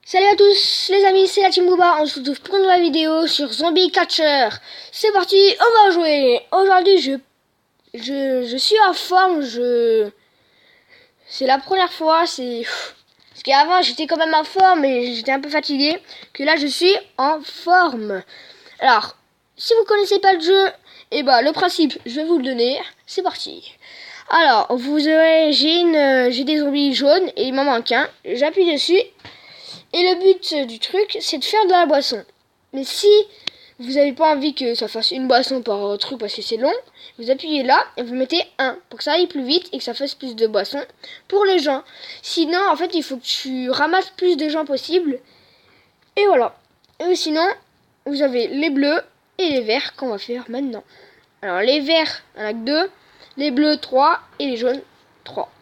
Salut à tous les amis, c'est la Team Booba, on se retrouve pour une nouvelle vidéo sur Zombie Catcher. C'est parti, on va jouer. Aujourd'hui je suis en forme, c'est la première fois, parce qu'avant j'étais quand même en forme mais j'étais un peu fatigué, que là je suis en forme. Alors, si vous connaissez pas le jeu, le principe, je vais vous le donner, c'est parti. Alors, j'ai des zombies jaunes et il m'en manque un, j'appuie dessus. Et le but du truc, c'est de faire de la boisson. Mais si vous n'avez pas envie que ça fasse une boisson par truc parce que c'est long, vous appuyez là et vous mettez 1 pour que ça aille plus vite et que ça fasse plus de boissons pour les gens. Sinon, en fait, il faut que tu ramasses plus de gens possible. Et voilà. Et sinon, vous avez les bleus et les verts qu'on va faire maintenant. Alors, les verts, il y en a que 2. Les bleus, 3. Et les jaunes, 3.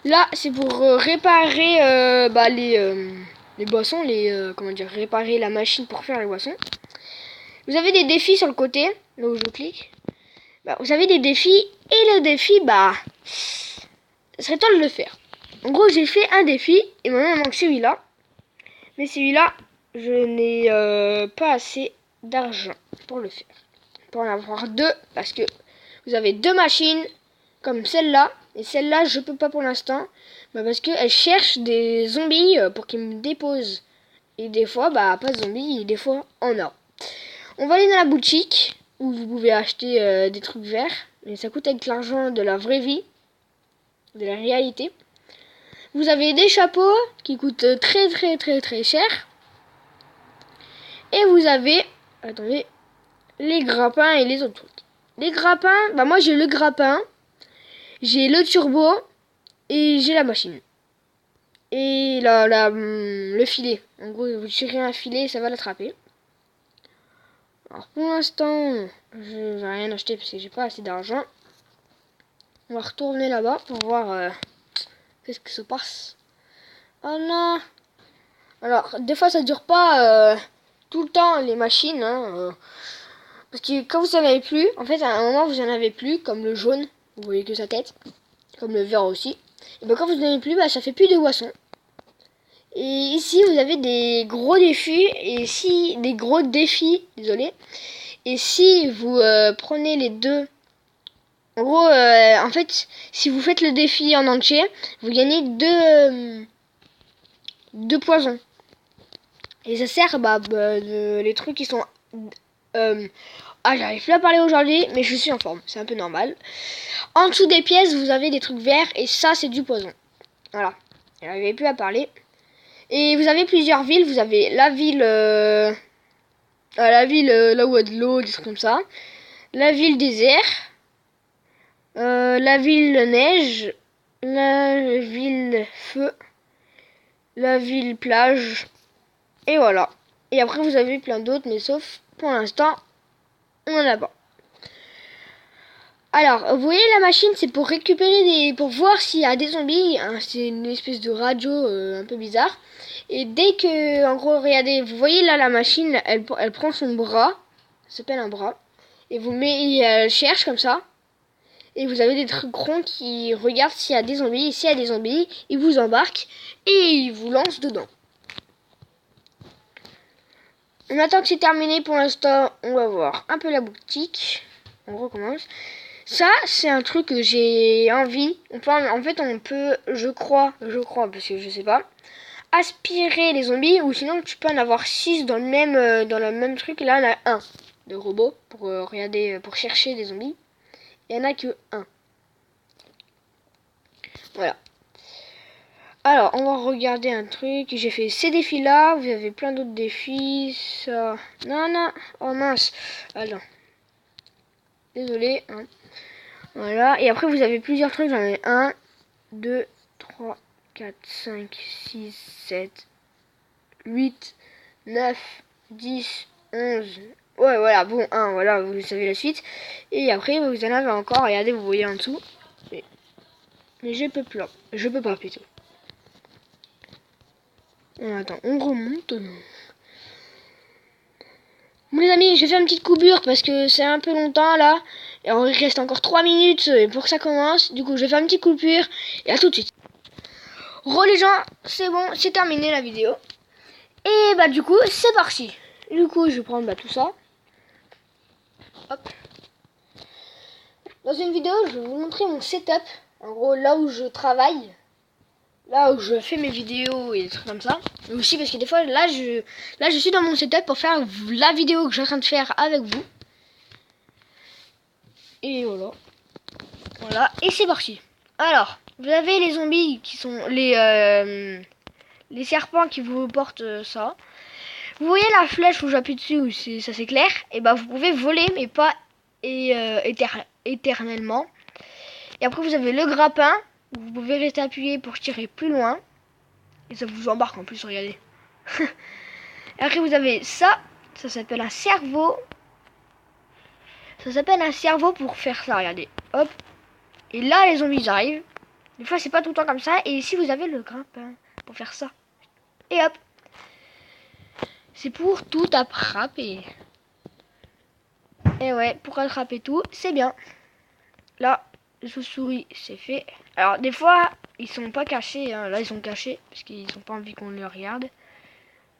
Là, c'est pour réparer les boissons, réparer la machine pour faire les boissons. Vous avez des défis sur le côté, là où je clique. Vous avez des défis, et le défi, ce serait temps de le faire. En gros, j'ai fait un défi, et maintenant il manque celui-là. Mais celui-là, je n'ai pas assez d'argent pour le faire. Pour en avoir 2, parce que vous avez 2 machines, comme celle-là. Et celle-là, je peux pas pour l'instant. Parce qu'elle cherche des zombies pour qu'ils me déposent. Et des fois, pas de zombies, et des fois, on a. On va aller dans la boutique, où vous pouvez acheter des trucs verts. Mais ça coûte avec l'argent de la vraie vie. De la réalité. Vous avez des chapeaux qui coûtent très très très très cher. Et vous avez, attendez, les grappins et les autres trucs. Les grappins, moi j'ai le grappin. J'ai le turbo et j'ai la machine. Et le filet. En gros, vous tirez un filet et ça va l'attraper. Alors pour l'instant, je vais rien acheter parce que j'ai pas assez d'argent. On va retourner là-bas pour voir qu'est-ce que se passe. Oh non. Alors, des fois ça dure pas tout le temps les machines. Parce que quand vous en avez plus, en fait à un moment vous en avez plus, comme le jaune. Vous voyez que sa tête. Comme le vert aussi. Et quand vous n'en avez plus, ça fait plus de boissons. Et ici vous avez des gros défis. Désolé. Et si vous prenez les deux, en gros, en fait, si vous faites le défi en entier, vous gagnez deux poisons. Et ça sert, les trucs qui sont j'arrive plus à parler aujourd'hui, mais je suis en forme, c'est un peu normal. En dessous des pièces, vous avez des trucs verts, et ça, c'est du poison. Voilà, j'arrivais plus à parler. Et vous avez plusieurs villes, vous avez la ville, là où il y a de l'eau, des trucs comme ça. La ville désert, la ville neige, la ville feu, la ville plage, et voilà. Et après, vous avez plein d'autres, mais sauf, pour l'instant, on en a pas. Alors, vous voyez la machine, c'est pour récupérer pour voir s'il y a des zombies. C'est une espèce de radio un peu bizarre. Et dès que, en gros, regardez, vous voyez là la machine, elle prend son bras, ça s'appelle un bras, et elle cherche comme ça. Et vous avez des trucs ronds qui regardent s'il y a des zombies. Et s'il y a des zombies, ils vous embarquent et ils vous lancent dedans. On attend que c'est terminé pour l'instant. On va voir un peu la boutique. On recommence. Ça, c'est un truc que j'ai envie. En fait, on peut, je crois, parce que je sais pas, aspirer les zombies. Ou sinon, tu peux en avoir 6 dans le même truc. Là, on a un de robot pour regarder, pour chercher des zombies. Il n'y en a que un. Voilà. Alors, on va regarder un truc. J'ai fait ces défis-là. Vous avez plein d'autres défis. Ça... Non. Oh mince. Alors. Désolé. Voilà. Et après, vous avez plusieurs trucs. J'en ai 1, 2, 3, 4, 5, 6, 7, 8, 9, 10, 11. Ouais, voilà. Bon, 1. Voilà, vous savez la suite. Et après, vous en avez encore. Regardez, vous voyez en dessous. Mais je peux pas plutôt. Attends, on remonte. Bon les amis, je vais faire une petite coupure parce que c'est un peu longtemps là. Et il reste encore 3 minutes pour que ça commence. Du coup, je vais faire une petite coupure et à tout de suite. Les gens, c'est bon, c'est terminé la vidéo. Et bah du coup, c'est parti. Du coup, je vais prendre tout ça. Hop. Dans une vidéo, je vais vous montrer mon setup. En gros, là où je travaille. Là où je fais mes vidéos et des trucs comme ça. Mais aussi parce que des fois, là je suis dans mon setup pour faire la vidéo que je suis en train de faire avec vous. Et voilà. Voilà, et c'est parti. Alors, vous avez les zombies qui sont les serpents qui vous portent ça. Vous voyez la flèche où j'appuie dessus, où ça c'est clair. Et bah vous pouvez voler, mais pas éternellement. Et après vous avez le grappin. Vous pouvez rester appuyé pour tirer plus loin. Et ça vous embarque en plus, regardez. Et après vous avez ça. Ça s'appelle un cerveau. Ça s'appelle un cerveau pour faire ça, regardez. Hop. Et là les zombies arrivent. Des fois c'est pas tout le temps comme ça. Et ici vous avez le grappin pour faire ça. Et hop. C'est pour tout attraper. Et ouais, pour attraper tout, c'est bien. Là, je souris, c'est fait. Alors, des fois, ils sont pas cachés. Hein. Là, ils sont cachés parce qu'ils n'ont pas envie qu'on les regarde.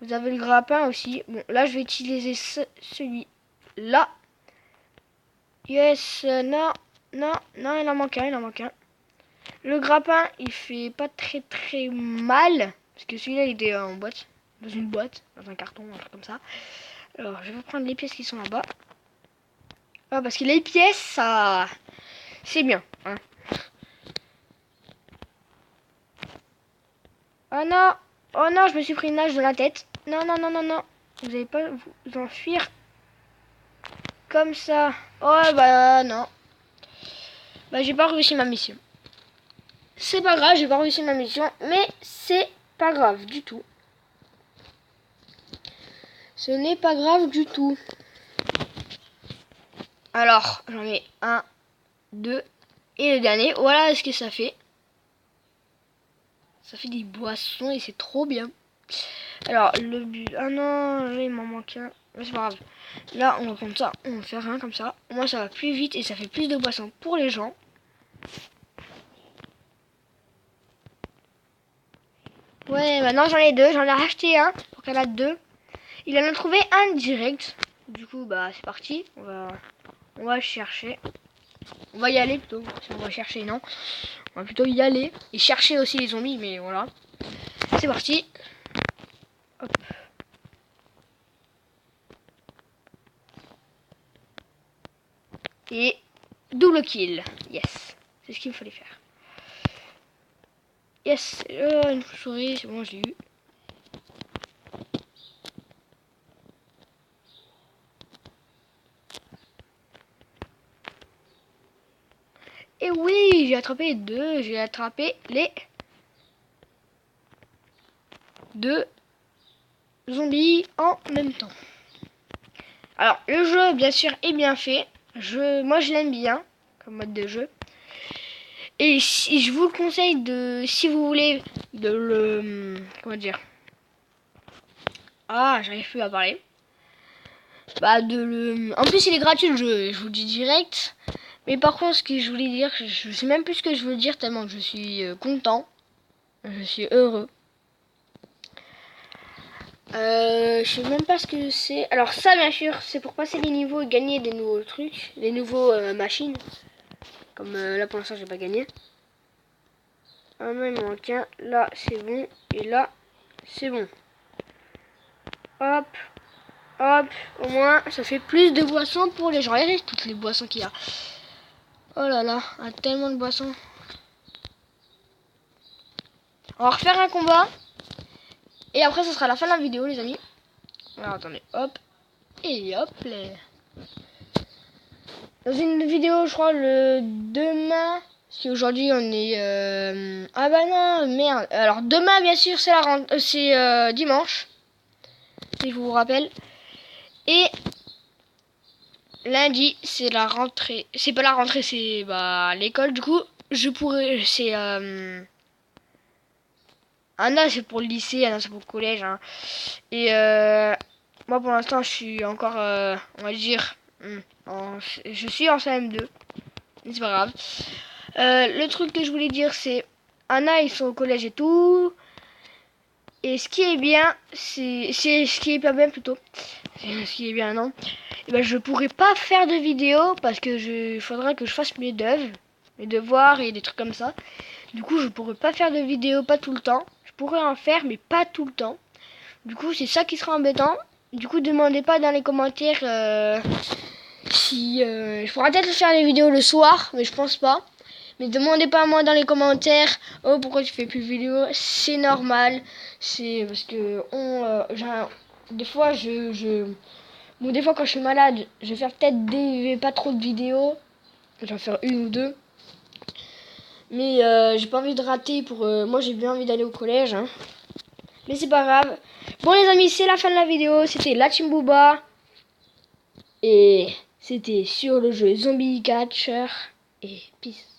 Vous avez le grappin aussi. Bon, là, je vais utiliser celui-là. Yes, non, non, non, il en manque un, Le grappin, il fait pas très mal. Parce que celui-là, il était en boîte. Dans une boîte, dans un carton, un truc comme ça. Alors, je vais prendre les pièces qui sont là-bas. Ah, parce que les pièces, ça... c'est bien. Hein. Oh non! Oh non, je me suis pris une nage de la tête. Non, non, non, non, non. Vous n'allez pas vous enfuir comme ça. Oh, bah non. Bah, j'ai pas réussi ma mission. C'est pas grave, j'ai pas réussi ma mission. Mais c'est pas grave du tout. Ce n'est pas grave du tout. Alors, j'en ai un, deux. Et le dernier, voilà ce que ça fait. Ça fait des boissons et c'est trop bien. Alors, le but... Ah non, là, il m'en manque un. Mais c'est pas grave. Là, on va prendre ça. On va faire un comme ça. Au moins, ça va plus vite et ça fait plus de boissons pour les gens. Ouais, maintenant j'en ai deux. J'en ai racheté un pour qu'elle a deux. Il en a trouvé un direct. Du coup, bah, c'est parti. On va chercher. On va y aller plutôt. Si on va chercher, non. On va plutôt y aller. Et chercher aussi les zombies, mais voilà. C'est parti. Hop. Et double kill. Yes. C'est ce qu'il me fallait faire. Yes. Une souris, c'est bon, je l'ai eu. Et oui, j'ai attrapé deux. J'ai attrapé les deux zombies en même temps. Alors, le jeu, bien sûr, est bien fait. Moi, je l'aime bien comme mode de jeu. Et si je vous le conseille si vous voulez de le, comment dire, ah, j'arrive plus à parler. Bah en plus il est gratuit le jeu, je vous le dis direct. Mais par contre, ce que je voulais dire, je sais même plus ce que je veux dire tellement que je suis content, je suis heureux. Je sais même pas ce que c'est. Alors ça, bien sûr, c'est pour passer les niveaux et gagner des nouveaux trucs, des nouveaux machines. Comme là pour l'instant j'ai pas gagné. Ah non, il me manque un. Là c'est bon. Et là c'est bon. Hop. Hop. Au moins ça fait plus de boissons pour les gens. Regardez toutes les boissons qu'il y a. Oh là là. Il y a tellement de boissons. On va refaire un combat. Et après ce sera la fin de la vidéo les amis. Alors attendez. Hop. Et hop là. Dans une vidéo je crois le demain. Parce qu'aujourd'hui on est... Ah bah non, merde. Alors demain bien sûr c'est dimanche. Si je vous rappelle. Et lundi c'est la rentrée. C'est pas la rentrée, c'est l'école. Du coup je pourrais... C'est... Un an c'est pour le lycée, un an c'est pour le collège. Hein. Et moi pour l'instant je suis encore... on va dire... je suis en CM2. Mais c'est pas grave. Le truc que je voulais dire c'est Anna, ils sont au collège et tout. Et ce qui est bien, c'est ce qui est pas bien plutôt. Ce qui est bien, non. Et ben, je pourrais pas faire de vidéo parce que il faudra que je fasse mes devoirs et des trucs comme ça. Du coup, je pourrais pas faire de vidéo, pas tout le temps. Je pourrais en faire, mais pas tout le temps. Du coup, c'est ça qui sera embêtant. Du coup, demandez pas dans les commentaires si je pourrais peut-être faire des vidéos le soir, mais je pense pas. Mais demandez pas à moi dans les commentaires, oh pourquoi tu fais plus de vidéos, c'est normal. C'est parce que des fois bon, des fois quand je suis malade, je vais faire peut-être pas trop de vidéos. Je vais en faire une ou deux. Mais j'ai pas envie de rater pour moi j'ai bien envie d'aller au collège hein. Mais c'est pas grave. Bon les amis, c'est la fin de la vidéo, c'était la Team Booba. Et c'était sur le jeu Zombie Catcher. Et peace.